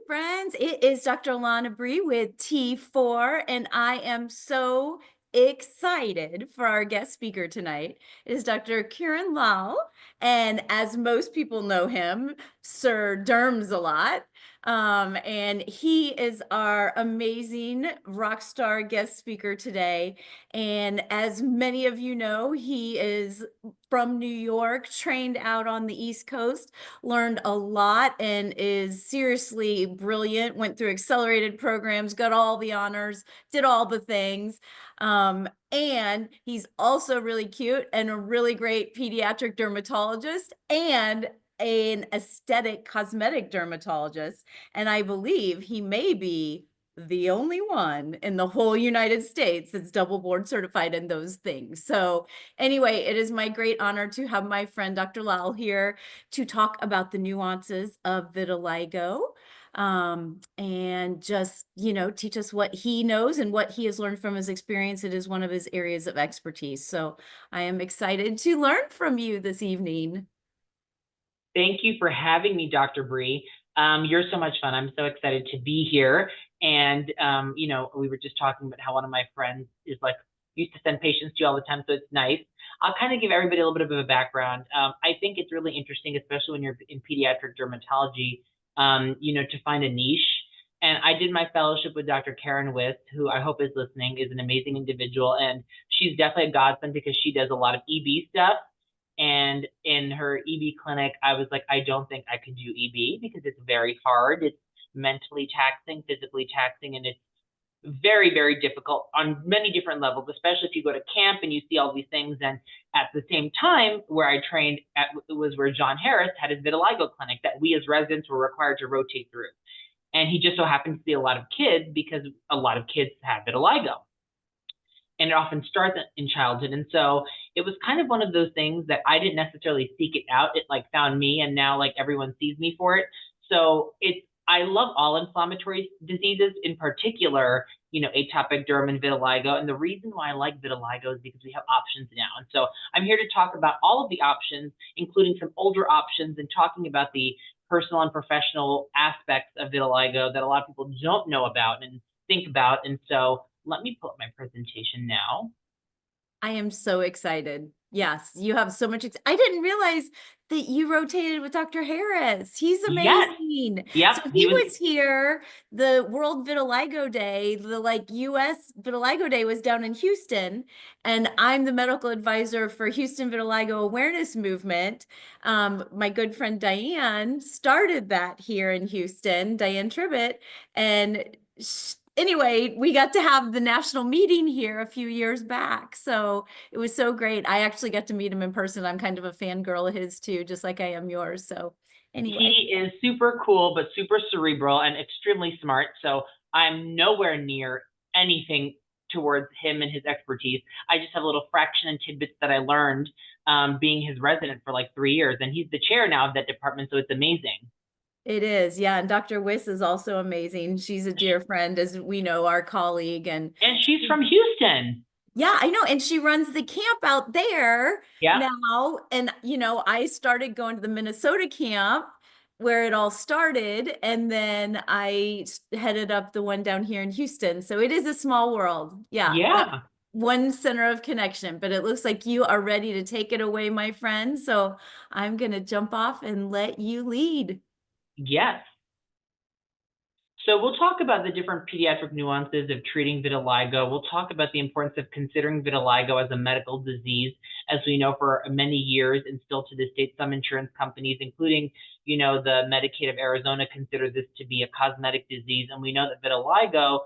Friends. It is Dr. Lana Bree with T4, and I am so excited for our guest speaker tonight. It is Dr. Karan Lal, and as most people know him, Sir Derms a lot. And he is our amazing rock star guest speaker today. And as many of you know, he is from New York, trained out on the East Coast, learned a lot and is seriously brilliant, went through accelerated programs, got all the honors, did all the things. And he's also really cute and a really great pediatric dermatologist and an aesthetic cosmetic dermatologist. And I believe he may be the only one in the whole United States that's double board certified in those things. So anyway, it is my great honor to have my friend Dr. Lal here to talk about the nuances of vitiligo, and just, teach us what he knows and what he has learned from his experience. It is one of his areas of expertise. So I am excited to learn from you this evening. Thank you for having me, Dr. Bree. You're so much fun. I'm so excited to be here. And, we were just talking about how one of my friends is used to send patients to you all the time, so it's nice. I'll kind of give everybody a little bit of a background. I think it's really interesting, especially when you're in pediatric dermatology, to find a niche. And I did my fellowship with Dr. Karen Wist, who I hope is listening, is an amazing individual. And she's definitely a godsend because she does a lot of EB stuff. And in her EB clinic, I was like, I don't think I can do EB because it's very hard. It's mentally taxing, physically taxing, and it's very, very difficult on many different levels, especially if you go to camp and you see all these things. And at the same time, where I trained at, it was where John Harris had his vitiligo clinic that we as residents were required to rotate through. And he just so happened to see a lot of kids because a lot of kids have vitiligo. And it often starts in childhood. And so it was kind of one of those things that I didn't necessarily seek it out. It found me, and now everyone sees me for it. So I love all inflammatory diseases, in particular, atopic derm and vitiligo. And the reason why I like vitiligo is because we have options now. And so I'm here to talk about all of the options, including some older options, and talking about the personal and professional aspects of vitiligo that a lot of people don't know about and think about. And so let me pull up my presentation now. I am so excited. Yes, you have so much. I didn't realize that you rotated with Dr. Harris. He's amazing. Yep. So he was here the World Vitiligo Day, the US Vitiligo Day was down in Houston, and I'm the medical advisor for Houston Vitiligo Awareness Movement. My good friend Diane started that here in Houston, Diane Tribbett, and anyway, we got to have the national meeting here a few years back. So it was so great. I actually got to meet him in person. I'm kind of a fangirl of his too, just like I am yours. So anyway. He is super cool, but super cerebral and extremely smart. So I'm nowhere near anything towards him and his expertise. I just have a little fraction and tidbits that I learned being his resident for 3 years. And he's the chair now of that department. So it's amazing. It is, yeah. And Dr. Wiss is also amazing. She's a dear friend, as we know, our colleague. And she's from Houston. Yeah, I know. And she runs the camp out there now. And, I started going to the Minnesota camp where it all started. And then I headed up the one down here in Houston. So it is a small world. Yeah. One center of connection, but it looks like you are ready to take it away, my friend. So I'm going to jump off and let you lead. Yes. So we'll talk about the different pediatric nuances of treating vitiligo. We'll talk about the importance of considering vitiligo as a medical disease. As we know, for many years, and still to this date, some insurance companies, including, the Medicaid of Arizona, consider this to be a cosmetic disease. And we know that vitiligo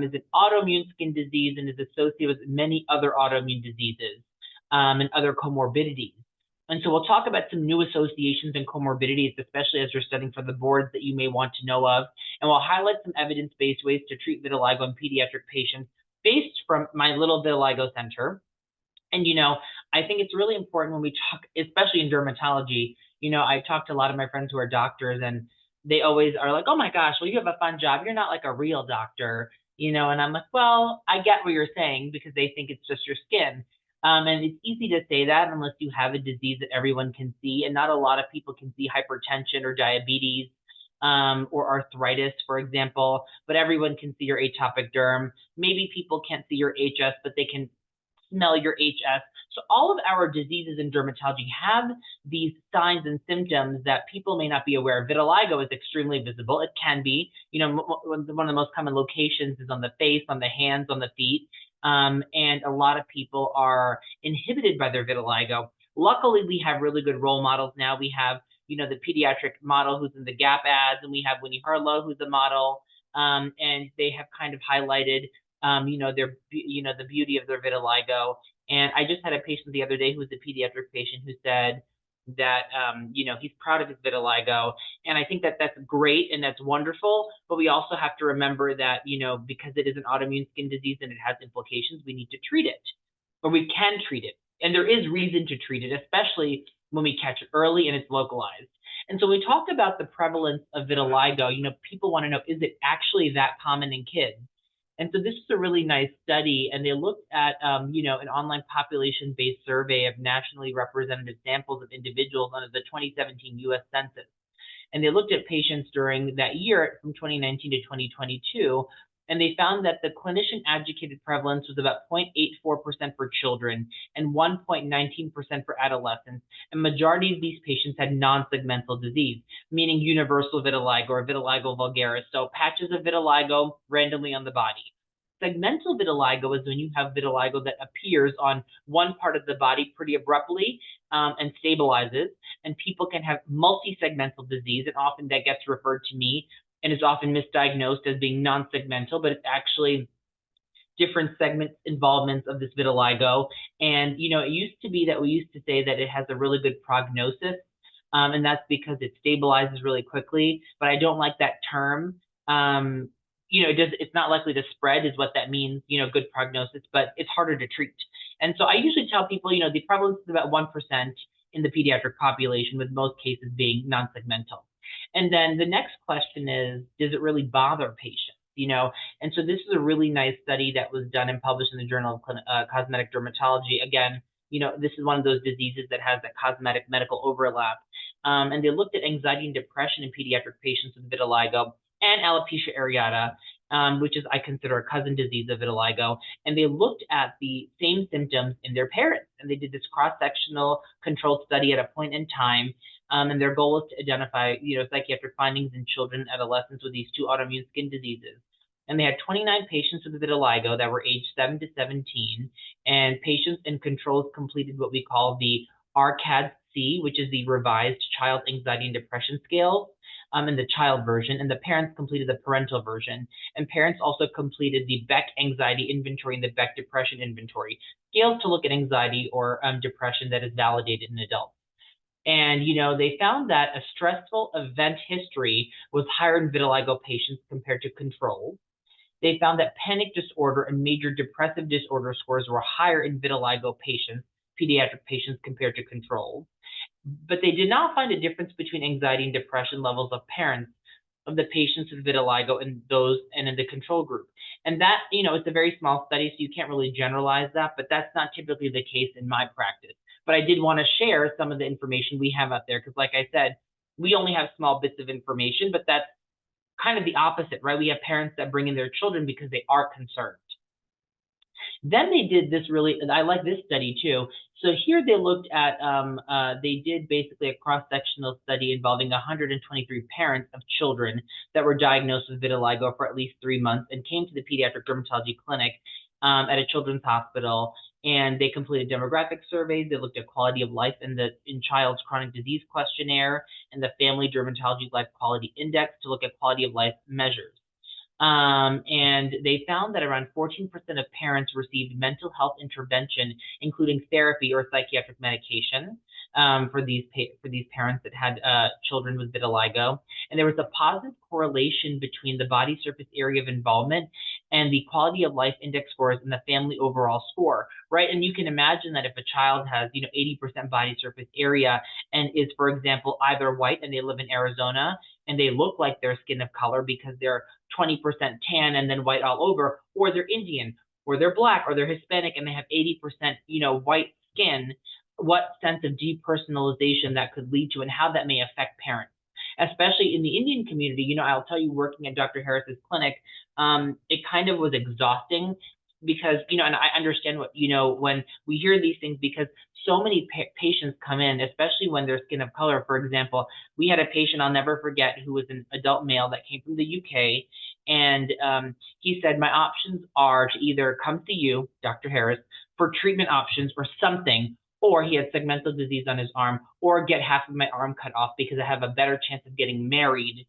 is an autoimmune skin disease and is associated with many other autoimmune diseases and other comorbidities. And so we'll talk about some new associations and comorbidities, especially as you're studying for the boards that you may want to know of. And we'll highlight some evidence-based ways to treat vitiligo in pediatric patients based from my little vitiligo center. And, I think it's really important when we talk, especially in dermatology, I talk to a lot of my friends who are doctors, and they always are like, oh my gosh, well, you have a fun job. You're not like a real doctor, and I'm like, well, I get what you're saying because they think it's just your skin. And it's easy to say that unless you have a disease that everyone can see. And not a lot of people can see hypertension or diabetes or arthritis, for example, but everyone can see your atopic derm. Maybe people can't see your HS, but they can smell your HS. So all of our diseases in dermatology have these signs and symptoms that people may not be aware of. Vitiligo is extremely visible. It can be, one of the most common locations is on the face, on the hands, on the feet. And a lot of people are inhibited by their vitiligo. Luckily, we have really good role models now. We have, the pediatric model who's in the Gap ads, and we have Winnie Harlow, who's a model. And they have kind of highlighted, the beauty of their vitiligo. And I just had a patient the other day who was a pediatric patient who said that, he's proud of his vitiligo. And I think that that's great and that's wonderful. But we also have to remember that, because it is an autoimmune skin disease and it has implications, we need to treat it, or we can treat it. And there is reason to treat it, especially when we catch it early and it's localized. And so we talked about the prevalence of vitiligo. People want to know, is it actually that common in kids? And so this is a really nice study, and they looked at, an online population-based survey of nationally representative samples of individuals under the 2017 U.S. Census. And they looked at patients during that year from 2019 to 2022, and they found that the clinician-adjudicated prevalence was about 0.84% for children and 1.19% for adolescents. And majority of these patients had non-segmental disease, meaning universal vitiligo or vitiligo vulgaris, so patches of vitiligo randomly on the body. Segmental vitiligo is when you have vitiligo that appears on one part of the body pretty abruptly and stabilizes, and people can have multi-segmental disease, and often that gets referred to me and is often misdiagnosed as being non-segmental, but it's actually different segment involvements of this vitiligo. And, it used to be that we used to say that it has a really good prognosis, and that's because it stabilizes really quickly, but I don't like that term. It's not likely to spread is what that means, good prognosis, but it's harder to treat. And so I usually tell people, the prevalence is about 1% in the pediatric population, with most cases being non-segmental. And then the next question is, does it really bother patients? And so this is a really nice study that was done and published in the Journal of Cosmetic Dermatology. Again, this is one of those diseases that has that cosmetic medical overlap. And they looked at anxiety and depression in pediatric patients with vitiligo and alopecia areata, which is, I consider, a cousin disease of vitiligo. And they looked at the same symptoms in their parents. And they did this cross-sectional controlled study at a point in time. And their goal is to identify, psychiatric findings in children and adolescents with these two autoimmune skin diseases. And they had 29 patients with vitiligo that were aged 7 to 17. And patients and controls completed what we call the RCAD-C, which is the Revised Child Anxiety and Depression Scale, in the child version, and the parents completed the parental version. And parents also completed the Beck Anxiety Inventory and the Beck Depression Inventory, scales to look at anxiety or depression that is validated in adults. And, they found that a stressful event history was higher in vitiligo patients compared to controls. They found that panic disorder and major depressive disorder scores were higher in vitiligo patients, pediatric patients, compared to controls. But they did not find a difference between anxiety and depression levels of parents of the patients with vitiligo and those and in the control group. And that, it's a very small study, so you can't really generalize that, but that's not typically the case in my practice. But I did want to share some of the information we have out there, because like I said, we only have small bits of information, but that's kind of the opposite, right? We have parents that bring in their children because they are concerned. Then they did this really, and I like this study too. So here they looked at, they did basically a cross-sectional study involving 123 parents of children that were diagnosed with vitiligo for at least 3 months and came to the pediatric dermatology clinic at a children's hospital. And they completed demographic surveys. They looked at quality of life in child's chronic disease questionnaire and the family dermatology life quality index to look at quality of life measures. And they found that around 14% of parents received mental health intervention, including therapy or psychiatric medication, for these parents that had children with vitiligo. And there was a positive correlation between the body surface area of involvement and the quality of life index scores and the family overall score, right? And you can imagine that if a child has, 80% body surface area and is, for example, either white and they live in Arizona and they look like their skin of color because they're 20% tan and then white all over, or they're Indian, or they're Black, or they're Hispanic and they have 80%, white skin, what sense of depersonalization that could lead to and how that may affect parents. especially in the Indian community. You know, I'll tell you, working at Dr. Harris's clinic, it kind of was exhausting because, you know, and I understand what, you know, when we hear these things, because so many patients come in, especially when they're skin of color. For example, we had a patient I'll never forget who was an adult male that came from the UK. And he said, my options are to either come to you, Dr. Harris, for treatment options or something, or he had segmental disease on his arm, or get half of my arm cut off because I have a better chance of getting married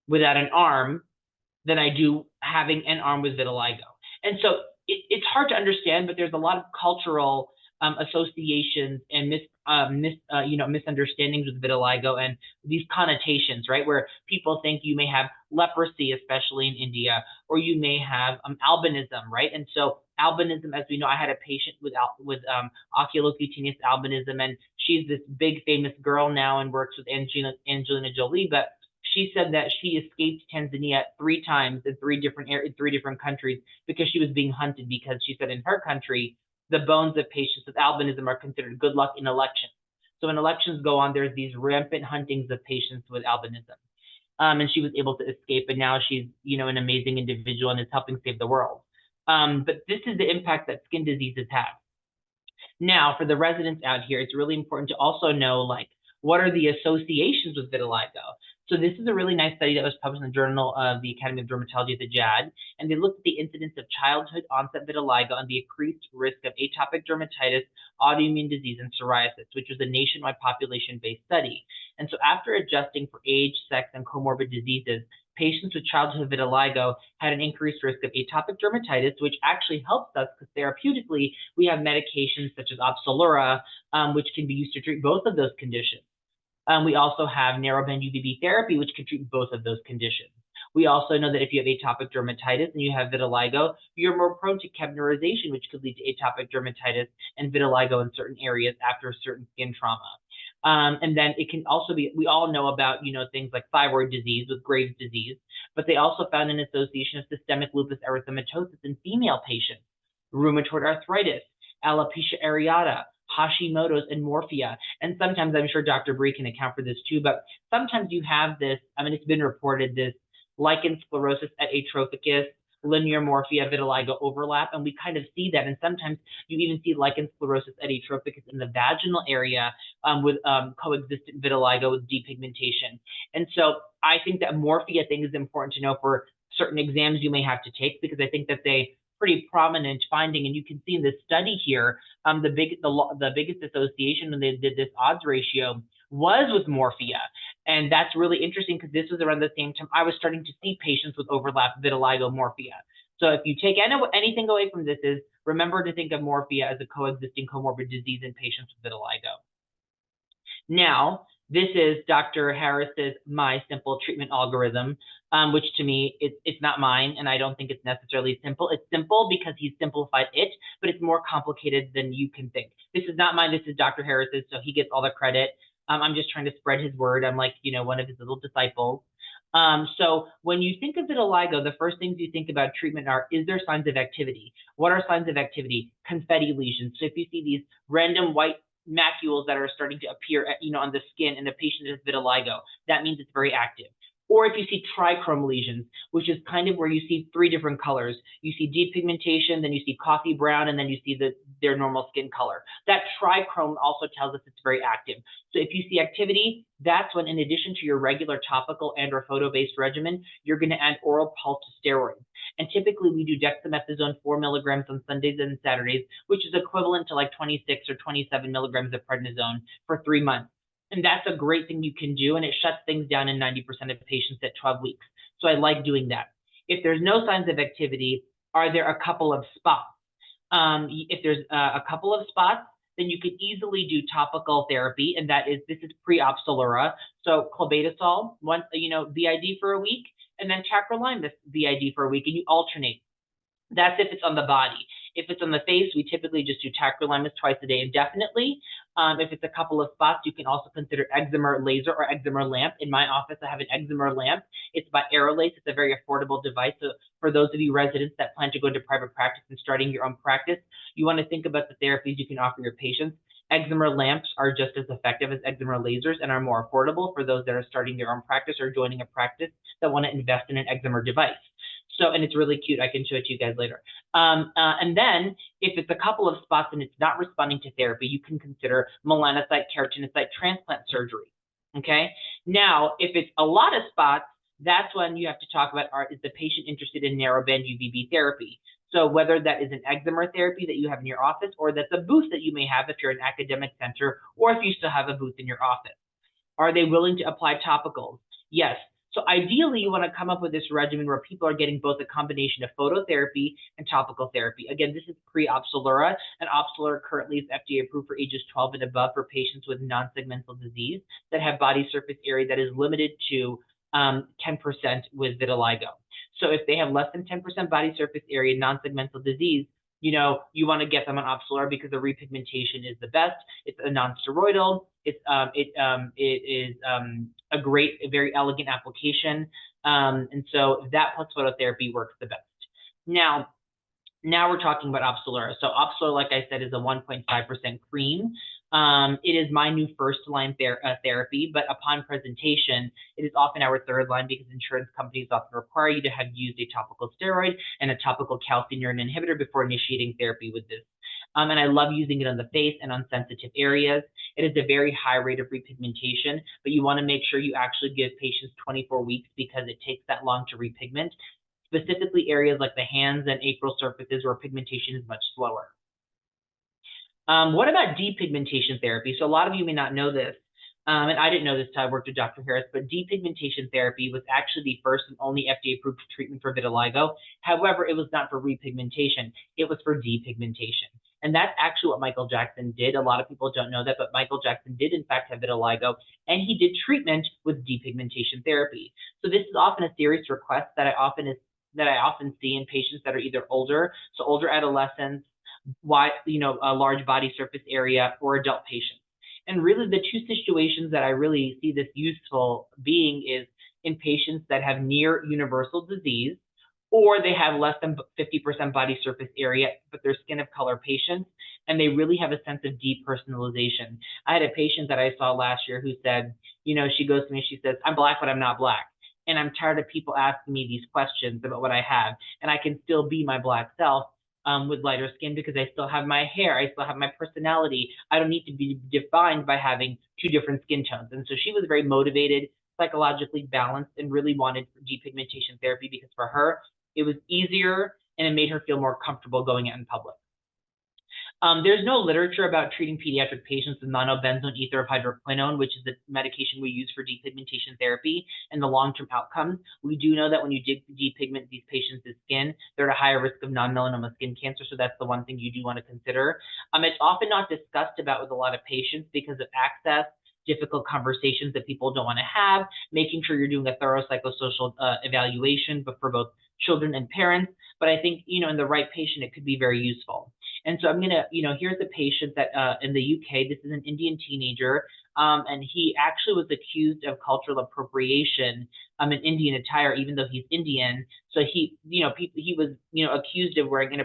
without an arm than I do having an arm with vitiligo. And so it's hard to understand, but there's a lot of cultural associations and misunderstandings with vitiligo and these connotations, right? Where people think you may have leprosy, especially in India, or you may have albinism, right? And so albinism, as we know, I had a patient with oculocutaneous albinism, and she's this big famous girl now and works with Angelina Jolie, but she said that she escaped Tanzania 3 times in 3 different countries because she was being hunted, because she said in her country, the bones of patients with albinism are considered good luck in elections. So when elections go on, there's these rampant huntings of patients with albinism. And she was able to escape, and now she's, you know, an amazing individual and is helping save the world. But this is the impact that skin diseases have. Now, for the residents out here, it's really important to also know, like, what are the associations with vitiligo? So this is a really nice study that was published in the Journal of the Academy of Dermatology at the JAD, and they looked at the incidence of childhood onset vitiligo and the increased risk of atopic dermatitis, autoimmune disease, and psoriasis, which was a nationwide population-based study. And so after adjusting for age, sex, and comorbid diseases, patients with childhood vitiligo had an increased risk of atopic dermatitis, which actually helps us because therapeutically, we have medications such as Opzelura, which can be used to treat both of those conditions. We also have narrowband UVB therapy, which can treat both of those conditions. We also know that if you have atopic dermatitis and you have vitiligo, you're more prone to kebnerization, which could lead to atopic dermatitis and vitiligo in certain areas after a certain skin trauma. And then it can also be, we all know about, you know, things like thyroid disease with Graves' disease, but they also found an association of systemic lupus erythematosus in female patients, rheumatoid arthritis, alopecia areata, Hashimoto's, and morphia. And sometimes, I'm sure Dr. Bree can account for this too, but sometimes you have this, I mean, it's been reported, this lichen sclerosis et atrophicus, linear morphia, vitiligo overlap, and we kind of see that. And sometimes you even see lichen sclerosis et atrophicus in the vaginal area with coexistent vitiligo with depigmentation. And so I think that morphia thing is important to know for certain exams you may have to take, because I think that's a pretty prominent finding. And you can see in this study here, the biggest association when they did this odds ratio was with morphia. And that's really interesting because this was around the same time I was starting to see patients with overlap vitiligo morphia. So if you take anything away from this, is remember to think of morphia as a coexisting comorbid disease in patients with vitiligo. Now, this is Dr. Harris's My Simple Treatment Algorithm, which to me, it's not mine, and I don't think it's necessarily simple. It's simple because he's simplified it, but it's more complicated than you can think. This is not mine, this is Dr. Harris's, so he gets all the credit. I'm just trying to spread his word. I'm like, you know, one of his little disciples. So when you think of vitiligo, the first things you think about treatment are, is there signs of activity? What are signs of activity? Confetti lesions. So if you see these random white macules that are starting to appear, on the skin in a patient that has vitiligo, that means it's very active. Or if you see trichrome lesions, which is kind of where you see 3 different colors. You see depigmentation, then you see coffee brown, and then you see their normal skin color. That trichrome also tells us it's very active. So if you see activity, that's when, in addition to your regular topical and or photo-based regimen, you're going to add oral pulse steroids. And typically we do dexamethasone 4 milligrams on Sundays and Saturdays, which is equivalent to like 26 or 27 milligrams of prednisone for 3 months. And that's a great thing you can do, and it shuts things down in 90% of patients at 12 weeks. So I like doing that. If there's no signs of activity, are there a couple of spots? If there's a couple of spots, then you could easily do topical therapy, and this is pre-Opzelura. So clobetasol, BID for a week, and then tacrolimus BID for a week, and you alternate. That's if it's on the body. If it's on the face, we typically just do tacrolimus twice a day indefinitely. If it's a couple of spots, you can also consider excimer laser or excimer lamp. In my office, I have an excimer lamp. It's by Aerolase. It's a very affordable device. So for those of you residents that plan to go into private practice and starting your own practice, you want to think about the therapies you can offer your patients. Eczema lamps are just as effective as eczema lasers and are more affordable for those that are starting their own practice or joining a practice that want to invest in an eczema device. So, and it's really cute. I can show it to you guys later. And then if it's a couple of spots and it's not responding to therapy, you can consider melanocyte keratinocyte transplant surgery. Okay. Now, if it's a lot of spots, that's when you have to talk about, is the patient interested in narrowband UVB therapy? So whether that is an eczema therapy that you have in your office, or that's a booth that you may have if you're an academic center, or if you still have a booth in your office. Are they willing to apply topicals? Yes. So ideally, you want to come up with this regimen where people are getting both a combination of phototherapy and topical therapy. Again, this is pre-Opzelura, and Opzelura currently is FDA approved for ages 12 and above for patients with non-segmental disease that have body surface area that is limited to 10% with vitiligo. So if they have less than 10% body surface area non-segmental disease, you want to get them on Opzelura because the repigmentation is the best. It's a non-steroidal. It is a great, a very elegant application. And so that plus phototherapy works the best. Now we're talking about Opzelura. So Opzelura, like I said, is a 1.5% cream. It is my new first-line therapy, but upon presentation, it is often our third line because insurance companies often require you to have used a topical steroid and a topical calcineurin inhibitor before initiating therapy with this. And I love using it on the face and on sensitive areas. It is a very high rate of repigmentation, but you want to make sure you actually give patients 24 weeks because it takes that long to repigment, specifically areas like the hands and acral surfaces where pigmentation is much slower. What about depigmentation therapy? So a lot of you may not know this, and I didn't know this until I worked with Dr. Harris, but depigmentation therapy was actually the first and only FDA-approved treatment for vitiligo. However, it was not for repigmentation. It was for depigmentation. And that's actually what Michael Jackson did. A lot of people don't know that, but Michael Jackson did in fact have vitiligo, and he did treatment with depigmentation therapy. So this is often a serious request that I often see in patients that are either older, so older adolescents, a large body surface area, or adult patients. And really the two situations that I really see this useful being is in patients that have near universal disease, or they have less than 50% body surface area, but they're skin of color patients, and they really have a sense of depersonalization. I had a patient that I saw last year who said, she goes to me, she says, I'm Black, but I'm not Black. And I'm tired of people asking me these questions about what I have, and I can still be my Black self with lighter skin because I still have my hair, I still have my personality. I don't need to be defined by having two different skin tones. And so she was very motivated, psychologically balanced, and really wanted depigmentation therapy because for her, it was easier and it made her feel more comfortable going out in public. There's no literature about treating pediatric patients with monobenzoate ether of hydroquinone, which is the medication we use for depigmentation therapy, and the long-term outcomes. We do know that when you depigment these patients' skin, they're at a higher risk of non-melanoma skin cancer, so that's the one thing you do want to consider. It's often not discussed about with a lot of patients because of access, difficult conversations that people don't want to have, making sure you're doing a thorough psychosocial evaluation, but for both children and parents. But I think, in the right patient, it could be very useful. And so I'm going to, here's a patient that in the UK, this is an Indian teenager, and he actually was accused of cultural appropriation in Indian attire, even though he's Indian. So he was, accused of wearing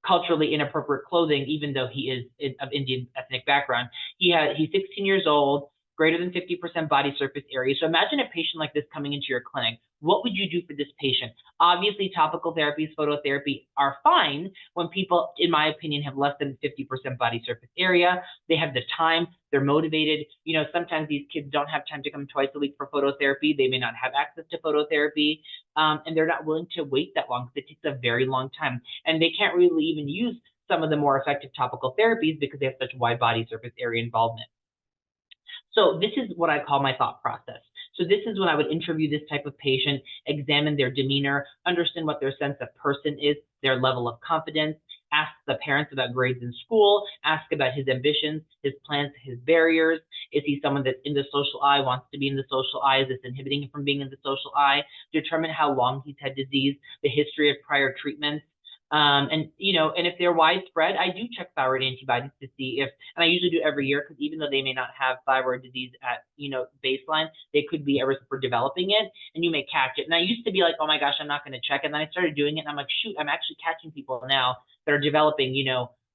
culturally inappropriate clothing, even though he is of Indian ethnic background. He's 16 years old, greater than 50% body surface area. So imagine a patient like this coming into your clinic. What would you do for this patient? Obviously, topical therapies, phototherapy are fine when people, in my opinion, have less than 50% body surface area. They have the time, they're motivated. Sometimes these kids don't have time to come twice a week for phototherapy. They may not have access to phototherapy, and they're not willing to wait that long because it takes a very long time. And they can't really even use some of the more effective topical therapies because they have such wide body surface area involvement. So this is what I call my thought process. So this is when I would interview this type of patient, examine their demeanor, understand what their sense of person is, their level of confidence, ask the parents about grades in school, ask about his ambitions, his plans, his barriers. Is he someone that's in the social eye, wants to be in the social eye? Is this inhibiting him from being in the social eye? Determine how long he's had disease, the history of prior treatments. And if they're widespread, I do check thyroid antibodies to see if, and I usually do every year, because even though they may not have thyroid disease at, baseline, they could be at risk for developing it, and you may catch it. And I used to be like, oh my gosh, I'm not going to check. And then I started doing it, and I'm like, shoot, I'm actually catching people now that are developing,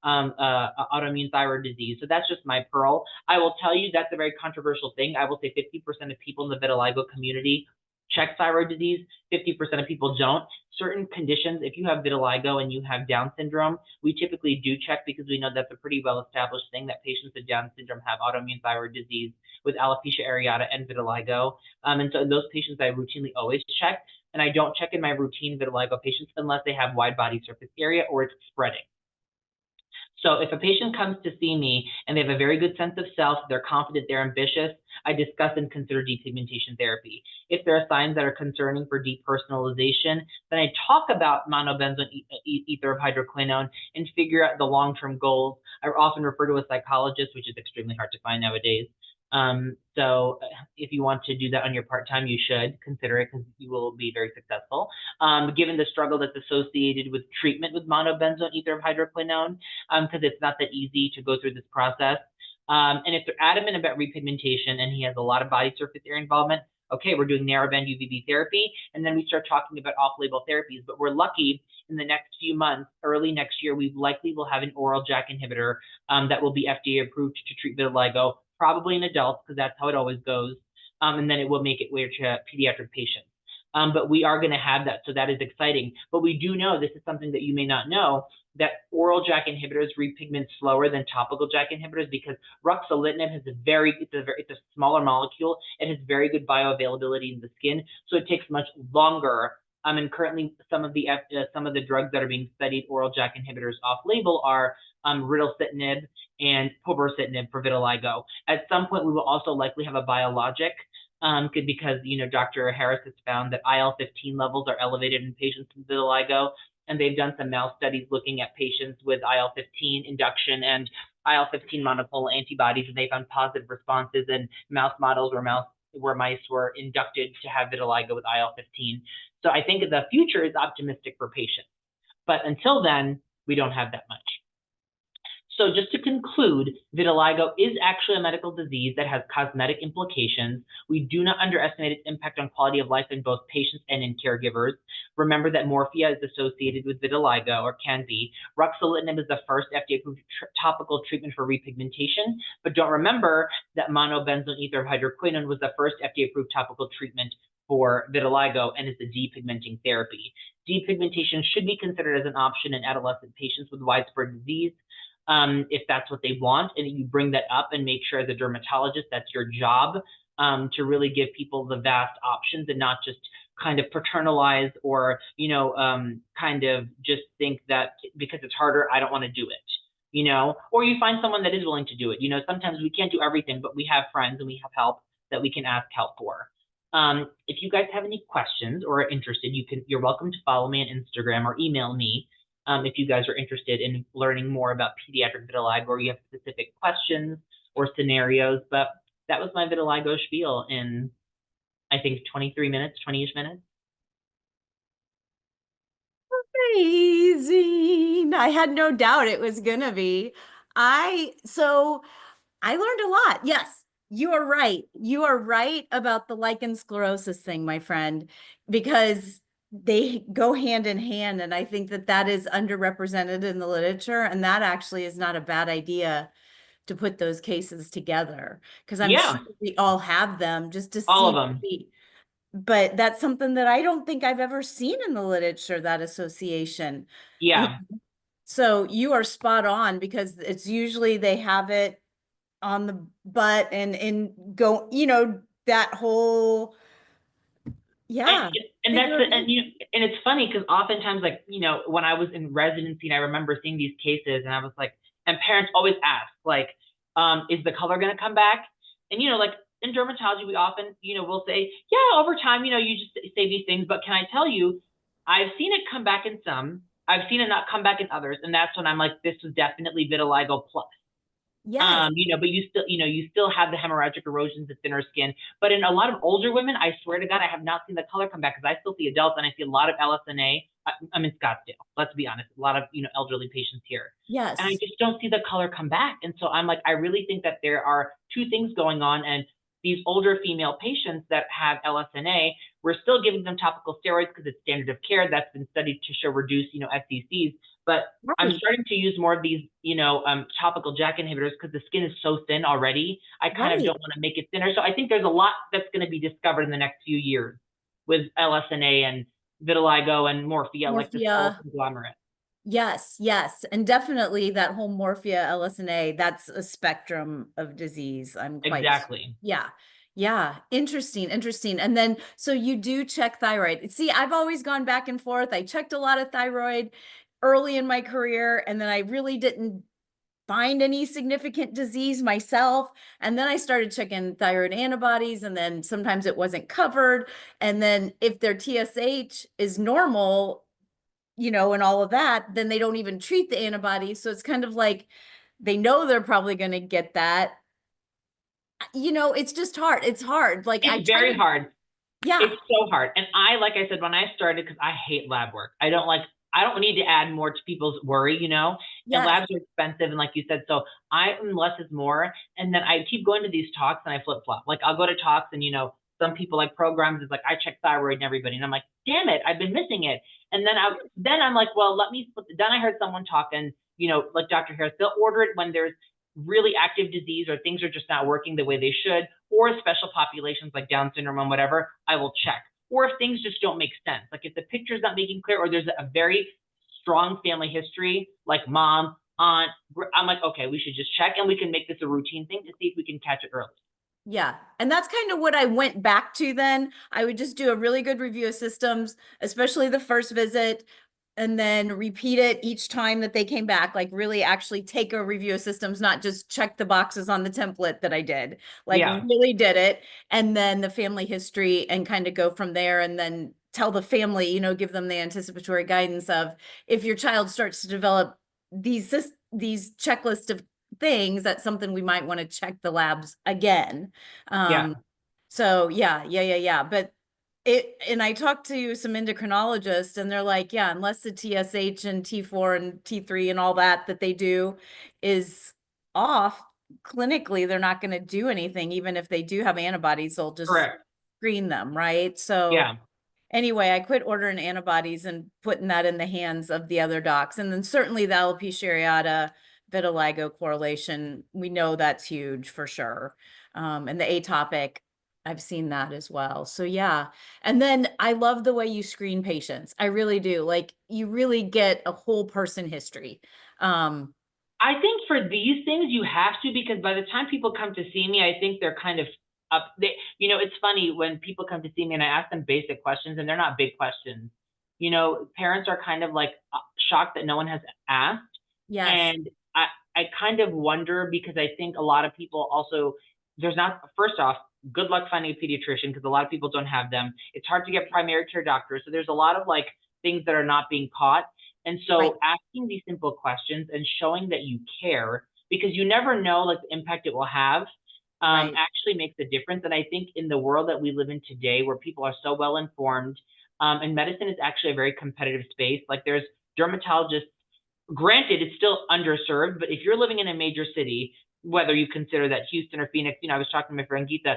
autoimmune thyroid disease. So that's just my pearl. I will tell you that's a very controversial thing. I will say 50% of people in the vitiligo community check thyroid disease, 50% of people don't. Certain conditions, if you have vitiligo and you have Down syndrome, we typically do check because we know that's a pretty well-established thing that patients with Down syndrome have autoimmune thyroid disease with alopecia areata and vitiligo. And so in those patients, I routinely always check, and I don't check in my routine vitiligo patients unless they have wide body surface area or it's spreading. So if a patient comes to see me and they have a very good sense of self, they're confident, they're ambitious, I discuss and consider depigmentation therapy. If there are signs that are concerning for depersonalization, then I talk about monobenzoate ether of hydroquinone and figure out the long-term goals. I often refer to a psychologist, which is extremely hard to find nowadays. So if you want to do that on your part-time, you should consider it because you will be very successful. Given the struggle that's associated with treatment with monobenzoate ether of hydroquinone, because it's not that easy to go through this process. And if they're adamant about repigmentation and he has a lot of body surface area involvement, okay, we're doing narrowband UVB therapy, and then we start talking about off-label therapies. But we're lucky in the next few months, early next year, we likely will have an oral JAK inhibitor that will be FDA approved to treat vitiligo, probably in adults, because that's how it always goes. And then it will make it way to pediatric patients. But we are going to have that, so that is exciting. But we do know, this is something that you may not know, that oral JAK inhibitors repigment slower than topical JAK inhibitors because ruxolitinib has it's a smaller molecule. It has very good bioavailability in the skin, so it takes much longer. And currently, some of the drugs that are being studied, oral JAK inhibitors off-label, are ritlecitinib and povorcitinib for vitiligo. At some point, we will also likely have a biologic because Dr. Harris has found that IL-15 levels are elevated in patients with vitiligo, and they've done some mouse studies looking at patients with IL-15 induction and IL-15 monoclonal antibodies, and they found positive responses in mouse models where mice were inducted to have vitiligo with IL-15. So I think the future is optimistic for patients, but until then, we don't have that much. So just to conclude, vitiligo is actually a medical disease that has cosmetic implications. We do not underestimate its impact on quality of life in both patients and in caregivers. Remember that morphia is associated with vitiligo, or can be. Ruxolitinib is the first FDA-approved topical treatment for repigmentation, but don't remember that monobenzoate ether of hydroquinone was the first FDA-approved topical treatment for vitiligo and is a depigmenting therapy. Depigmentation should be considered as an option in adolescent patients with widespread disease. If that's what they want, and you bring that up and make sure as a dermatologist, that's your job, to really give people the vast options and not just kind of paternalize or, kind of just think that because it's harder, I don't want to do it, or you find someone that is willing to do it. Sometimes we can't do everything, but we have friends and we have help that we can ask help for. If you guys have any questions or are interested, you're welcome to follow me on Instagram or email me. If you guys are interested in learning more about pediatric vitiligo or you have specific questions or scenarios. But that was my vitiligo spiel in, I think, 23 minutes, 20-ish minutes. Amazing. I had no doubt it was gonna be. So I learned a lot. Yes, you are right. You are right about the lichen sclerosis thing, my friend, because they go hand in hand. And I think that is underrepresented in the literature. And that actually is not a bad idea to put those cases together, because I'm Yeah, sure we all have them just to all of see. them. But that's something that I don't think I've ever seen in the literature, that association. Yeah. So you are spot on, because it's usually they have it on the butt and go, that whole, And, yeah, and that's figure the, it out. and it's funny because oftentimes, like, when I was in residency and I remember seeing these cases and I was like, and parents always ask, like, is the color going to come back? And, like in dermatology, we often, we'll say, yeah, over time, you just say these things. But can I tell you, I've seen it come back in some, I've seen it not come back in others. And that's when I'm like, this was definitely vitiligo plus. Yes, But you still have the hemorrhagic erosions of thinner skin. But in a lot of older women, I swear to God, I have not seen the color come back, because I still see adults and I see a lot of LSNA. I'm in Scottsdale, let's be honest, a lot of, elderly patients here. And I yes. just don't see the color come back. And so I'm like, I really think that there are two things going on. And these older female patients that have LSNA, We're still giving them topical steroids because it's standard of care. That's been studied to show reduce, SCCs. But I'm Right, starting to use more of these, topical JAK inhibitors because the skin is so thin already. I kind of right. don't want to make it thinner. So I think there's a lot that's going to be discovered in the next few years with LSNA and vitiligo and morphia, like this whole Morphia. conglomerate. Yes, yes. And definitely that whole morphia, LSNA, that's a spectrum of disease. I'm quite, Exactly. yeah. Yeah, interesting, interesting. And then, so you do check thyroid. See, I've always gone back and forth. I checked a lot of thyroid early in my career, and then I really didn't find any significant disease myself. And then I started checking thyroid antibodies, and then sometimes it wasn't covered. And then if their TSH is normal, and all of that, then they don't even treat the antibodies. So it's kind of like they know they're probably going to get that. It's just hard. It's hard. Like I It's try very to, hard. yeah, It's so hard. And like I said, when I started, because I hate lab work, I don't need to add more to people's worry. And yes, labs are expensive. And like you said, so I'm less is more. And then I keep going to these talks and I flip flop. Like I'll go to talks and, some people like programs is like, I check thyroid and everybody. And I'm like, damn it, I've been missing it. And then I'm like, well, let me flip. Then I heard someone talk and, like Dr. Harris, they'll order it when there's really active disease or things are just not working the way they should, or special populations like Down syndrome and whatever, I will check. Or if things just don't make sense, like if the picture's not making clear, or there's a very strong family history, like mom, aunt, I'm like, okay, we should just check and we can make this a routine thing to see if we can catch it early. yeah. And that's kind of what I went back to then. I would just do a really good review of systems, especially the first visit, and then repeat it each time that they came back. Like really actually take a review of systems, not just check the boxes on the template that I did. Like Yeah, really did it. And then the family history and kind of go from there, and then tell the family, give them the anticipatory guidance of if your child starts to develop these checklist of things, that's something we might want to check the labs again. yeah, So yeah. But and I talked to some endocrinologists, and they're like, yeah, unless the TSH and T4 and T3 and all that they do is off clinically, they're not going to do anything. Even if they do have antibodies, they'll just correct. screen them, right? So Yeah, anyway, I quit ordering antibodies and putting that in the hands of the other docs. And then certainly the alopecia areata vitiligo correlation, we know that's huge for sure. And the atopic, I've seen that as well. So yeah. And then I love the way you screen patients. I really do. Like you really get a whole person history. Um, I think for these things you have to, because by the time people come to see me, I think they're kind of up. It's funny when people come to see me and I ask them basic questions and they're not big questions. Parents are kind of like shocked that no one has asked. yes, And I kind of wonder because I think a lot of people also, there's not, first off, good luck finding a pediatrician because a lot of people don't have them. It's hard to get primary care doctors. So there's a lot of like things that are not being caught. And right, so asking these simple questions and showing that you care, because you never know like the impact it will have, right. actually makes a difference. And I think in the world that we live in today, where people are so well informed, and medicine is actually a very competitive space. Like there's dermatologists. Granted, it's still underserved, but if you're living in a major city, whether you consider that Houston or Phoenix, I was talking to my friend Geeta,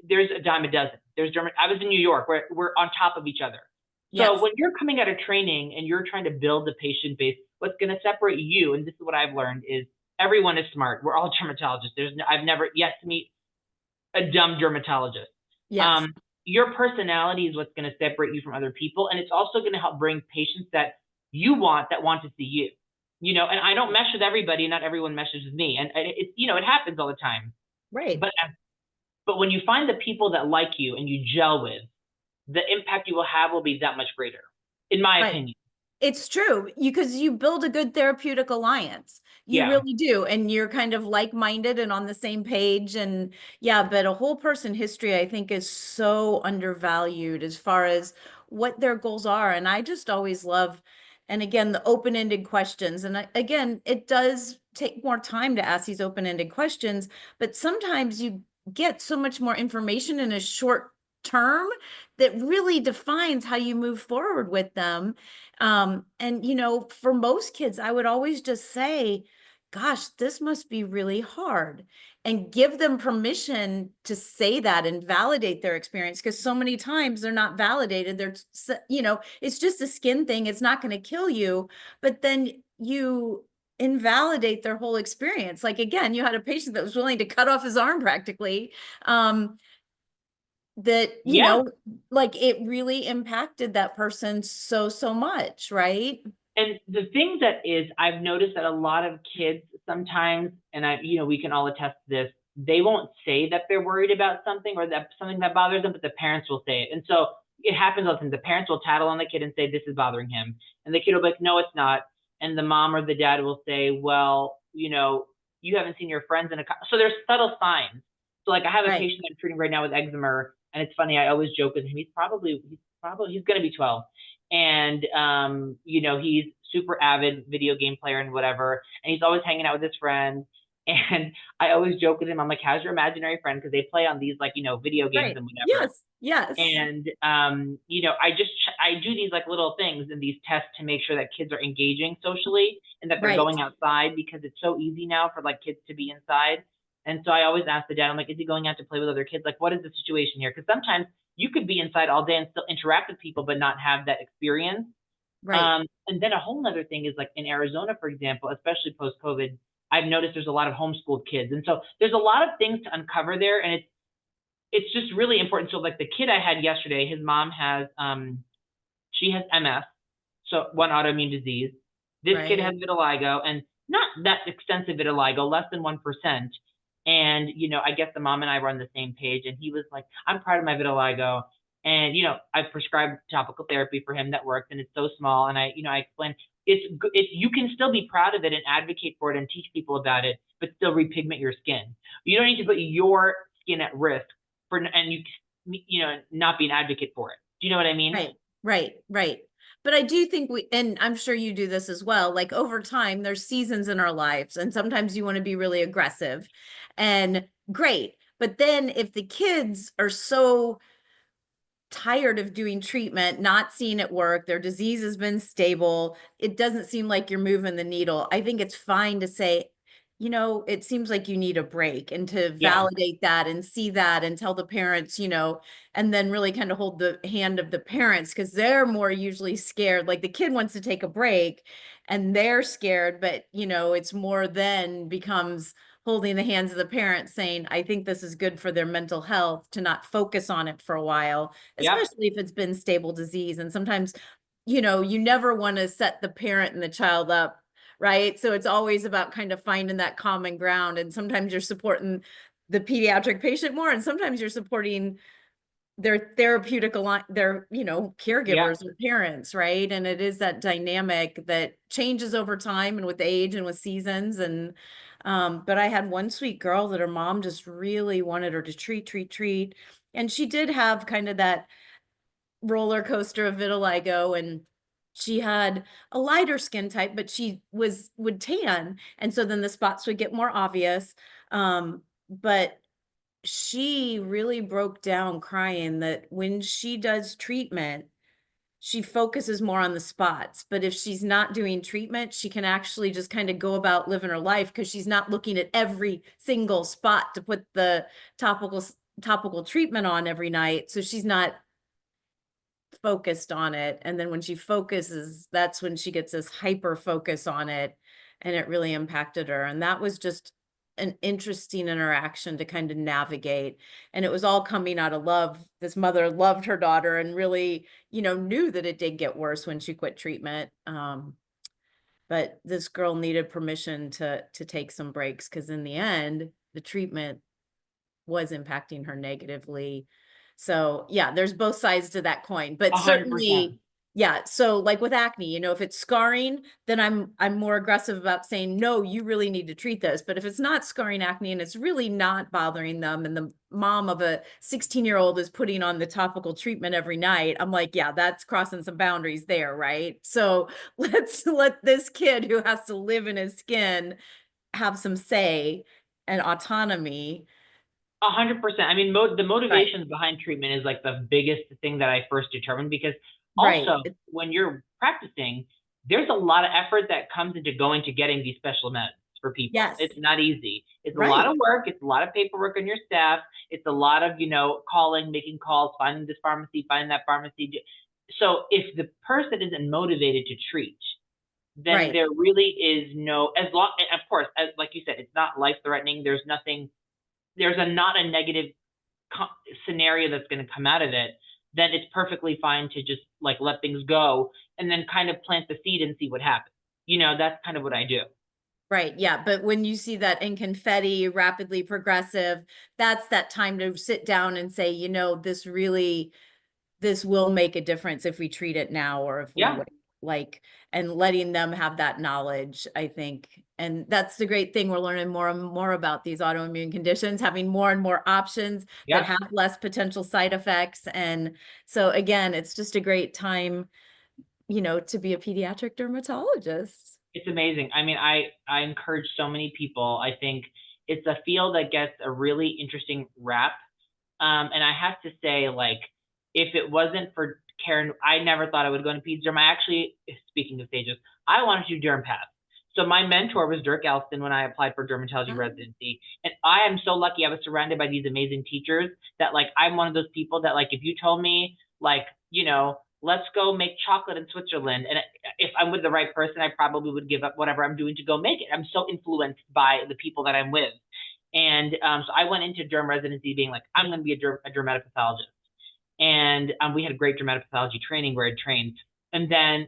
there's a dime a dozen. I was in New York, where we're on top of each other. So Yes, when you're coming out of training and you're trying to build the patient base, what's going to separate you, and this is what I've learned, is everyone is smart. We're all dermatologists. I've never yet to meet a dumb dermatologist. yes, Um, your personality is what's going to separate you from other people, and it's also going to help bring patients that you want that want to see you. And I don't mesh with everybody. Not everyone meshes with me, and it happens all the time. right. But when you find the people that like you and you gel with, the impact you will be that much greater, in my Right. opinion. It's true because you build a good therapeutic alliance. You Yeah. really do. And you're kind of like-minded and on the same page. And yeah, but a whole person history, I think, is so undervalued as far as what their goals are. And I just always love, and again, the open-ended questions. And again, it does take more time to ask these open-ended questions, but sometimes you get so much more information in a short term that really defines how you move forward with them. And for most kids, I would always just say, gosh, this must be really hard. And give them permission to say that and validate their experience, because so many times they're not validated. It's just a skin thing. It's not going to kill you. But then you invalidate their whole experience. Like, again, you had a patient that was willing to cut off his arm practically. That, Yeah. like it really impacted that person so, so much, right? And the thing that is, I've noticed that a lot of kids sometimes, and we can all attest to this, they won't say that they're worried about something or that something that bothers them, but the parents will say it. And so it happens often. The parents will tattle on the kid and say, this is bothering him. And the kid will be like, no, it's not. And the mom or the dad will say, well, you haven't seen your friends so there's subtle signs. So like I have a Right, patient I'm treating right now with eczema, and it's funny, I always joke with him, he's gonna be 12, and he's super avid video game player and whatever, and he's always hanging out with his friends. And I always joke with him, I'm like, how's your imaginary friend? Because they play on these like video games right. and whatever. Yes, yes. And I do these like little things and these tests to make sure that kids are engaging socially and that they're Right, going outside, because it's so easy now for like kids to be inside. And so I always ask the dad, I'm like, is he going out to play with other kids? Like, what is the situation here? Because sometimes you could be inside all day and still interact with people, but not have that experience. right, And then a whole other thing is like in Arizona, for example, especially post COVID, I've noticed there's a lot of homeschooled kids. And so there's a lot of things to uncover there. And it's just really important. So like the kid I had yesterday, his mom has she has MS, so one autoimmune disease. This kid right. has vitiligo, and not that extensive vitiligo, less than 1%. And I guess the mom and I were on the same page, and he was like, I'm proud of my vitiligo. And I prescribed topical therapy for him that worked, and it's so small. And I explained it's you can still be proud of it and advocate for it and teach people about it, but still repigment your skin. You don't need to put your skin at risk and not be an advocate for it. Do you know what I mean? Right, right, right. But I do think and I'm sure you do this as well, like over time, there's seasons in our lives, and sometimes you want to be really aggressive and great. But then if the kids are so tired of doing treatment, not seeing it work, their disease has been stable, it doesn't seem like you're moving the needle, I think it's fine to say, it seems like you need a break, and to Yeah. validate that and see that and tell the parents, and then really kind of hold the hand of the parents, because they're more usually scared. Like the kid wants to take a break and they're scared, but it's more then becomes holding the hands of the parents saying, I think this is good for their mental health to not focus on it for a while, Yep. especially if it's been stable disease. And sometimes, you never want to set the parent and the child up, right? So it's always about kind of finding that common ground. And sometimes you're supporting the pediatric patient more, and sometimes you're supporting their therapeutic their Yep. caregivers or parents, right? And it is that dynamic that changes over time and with age and with seasons. And but I had one sweet girl that her mom just really wanted her to treat, and she did have kind of that roller coaster of vitiligo, and she had a lighter skin type, but she would tan, and so then the spots would get more obvious. But she really broke down crying that when she does treatment, she focuses more on the spots. But if she's not doing treatment, she can actually just kind of go about living her life, because she's not looking at every single spot to put the topical topical treatment on every night. So she's not focused on it. And then when she focuses, that's when she gets this hyper focus on it. And it really impacted her. And that was just an interesting interaction to kind of navigate. And it was all coming out of love. This mother loved her daughter and really, knew that it did get worse when she quit treatment. But this girl needed permission to take some breaks, because in the end, the treatment was impacting her negatively. So, yeah, there's both sides to that coin, but 100%. certainly, yeah, so, like, with acne, if it's scarring, then I'm more aggressive about saying, "No, you really need to treat this." But if it's not scarring acne and it's really not bothering them, and the mom of a 16-year-old is putting on the topical treatment every night, I'm like, "Yeah, that's crossing some boundaries there, right?" So, let's let this kid who has to live in his skin have some say and autonomy. 100%. I mean, the Right. motivations behind treatment is like the biggest thing that I first determined, because Right. also when you're practicing, there's a lot of effort that comes into going to getting these special meds. for people. Yes. It's not easy. It's a lot Right. of work. It's a lot of paperwork on your staff. It's a lot of, calling, making calls, finding this pharmacy, finding that pharmacy. So if the person isn't motivated to treat, then Right. there really is no, as long, of course, as like you said, it's not life threatening. There's nothing, there's not a negative scenario that's going to come out of it. Then it's perfectly fine to just like let things go and then kind of plant the seed and see what happens. That's kind of what I do. Right. Yeah. But when you see that in confetti, rapidly progressive, that's that time to sit down and say, this will make a difference if we treat it now or if we Yeah. wait, like, and letting them have that knowledge, I think. And that's the great thing. We're learning more and more about these autoimmune conditions, having more and more options that Yeah. have less potential side effects. And so again, it's just a great time, to be a pediatric dermatologist. It's amazing. I mean, I encourage so many people. I think it's a field that gets a really interesting rap. And I have to say, like, if it wasn't for Karen, I never thought I would go into peds derm. I actually, speaking of stages, I wanted to do derm path. So my mentor was Dirk Elston when I applied for dermatology residency. And I am so lucky I was surrounded by these amazing teachers that like I'm one of those people that like if you told me like, let's go make chocolate in Switzerland. And if I'm with the right person, I probably would give up whatever I'm doing to go make it. I'm so influenced by the people that I'm with. And so I went into derm residency being like, I'm going to be a dermatopathologist. And we had great dermatopathology training where I trained. And then,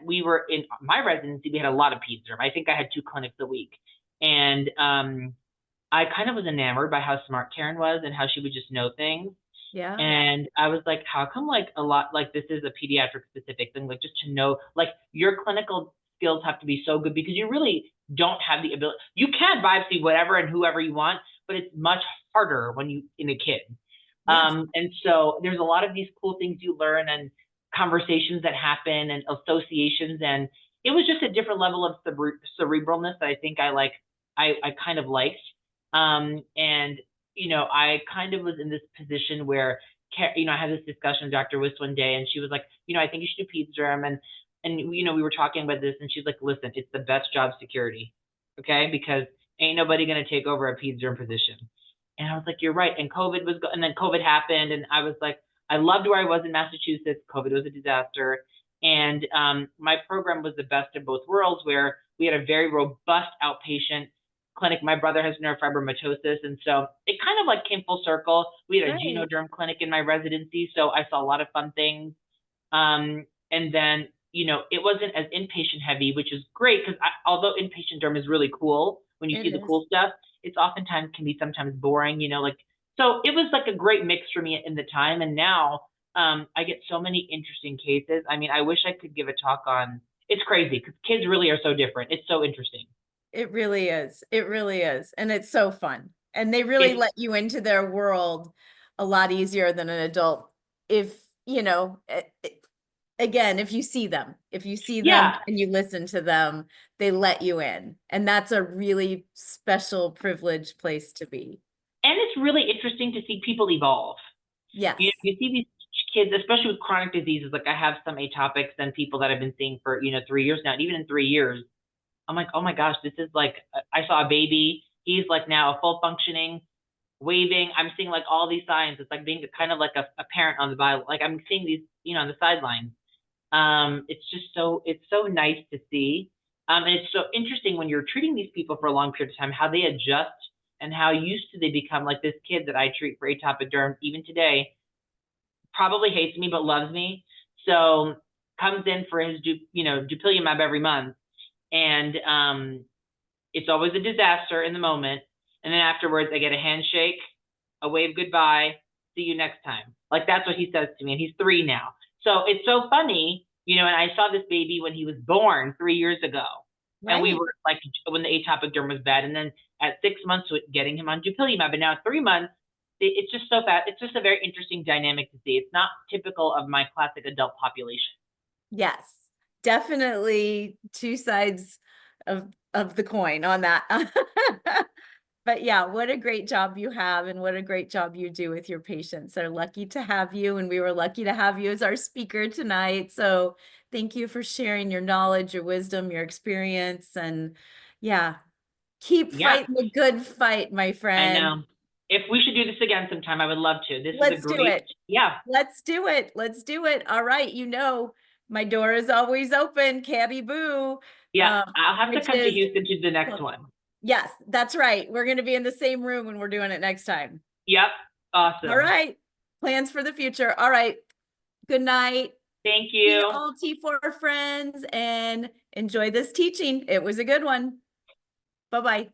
we were in my residency, we had a lot of peds derm. I think I had 2 clinics a week. And I kind of was enamored by how smart Karen was and how she would just know things. Yeah, And I was like, how come like a lot, like this is a pediatric specific thing, like just to know, like your clinical skills have to be so good because you really don't have the ability. You can biopsy whatever and whoever you want, but it's much harder when you in a kid. yes, And so there's a lot of these cool things you learn and conversations that happen and associations. And it was just a different level of cerebralness that I think I kind of liked. And I kind of was in this position where, I had this discussion with Dr. Wiss one day, and she was like, I think you should do peds derm, and we were talking about this, and she's like, listen, it's the best job security, okay, because ain't nobody gonna take over a peds derm position. And I was like, you're right. And and then COVID happened, and I was like, I loved where I was in Massachusetts. COVID was a disaster, and my program was the best of both worlds, where we had a very robust outpatient clinic. My brother has neurofibromatosis, and so it kind of like came full circle. We had a right. genoderm clinic in my residency, so I saw a lot of fun things. And then it wasn't as inpatient heavy, which is great because although inpatient derm is really cool when you It see the is. cool stuff, it's oftentimes can be sometimes boring. Like so it was like a great mix for me in the time, and now I get so many interesting cases. I mean, I wish I could give a talk on. It's crazy because kids really are so different. It's so interesting. It really is. It really is. And it's so fun. And they really It's let you into their world a lot easier than an adult. If, again, if you see them yeah, and you listen to them, they let you in. And that's a really special, privileged place to be. and it's really interesting to see people evolve. Yes. You see these kids, especially with chronic diseases. Like I have some atopics and people that I've been seeing for 3 years now. And even in 3 years, I'm like, oh my gosh, this is like I saw a baby. He's like now a full functioning, waving. I'm seeing like all these signs. It's like being kind of like a parent on the Bible. Like I'm seeing these, on the sidelines. It's so nice to see. And it's so interesting when you're treating these people for a long period of time, how they adjust and how used to they become. Like this kid that I treat for atopic derm, even today, probably hates me but loves me. So comes in for his dupilumab every month, and it's always a disaster in the moment. And then afterwards, I get a handshake, a wave goodbye, see you next time. Like that's what he says to me, and he's 3 now. So it's so funny, and I saw this baby when he was born 3 years ago, and we Right. were like when the atopic derm was bad, and then at 6 months getting him on dupilumab, and now at 3 months, it's just so fast. It's just a very interesting dynamic to see. It's not typical of my classic adult population. Yes. Definitely two sides of the coin on that. But yeah, what a great job you have and what a great job you do with your patients. They're lucky to have you, and we were lucky to have you as our speaker tonight. So thank you for sharing your knowledge, your wisdom, your experience, and yeah, Keep Yeah, fighting the good fight, my I friend. know. If we should do this again sometime, I would love to. This is a Let's do great, it. yeah, Let's do it. Let's do it. All right. My door is always open, Cabby Boo, yeah. I'll have to which come to is, Houston to the next one. yes, that's right. We're going to be in the same room when we're doing it next time. Yep. All Awesome. right. Plans for the future. All right. Good night. Thank See you. all T4 friends and enjoy this teaching. It was a good one. Bye-bye.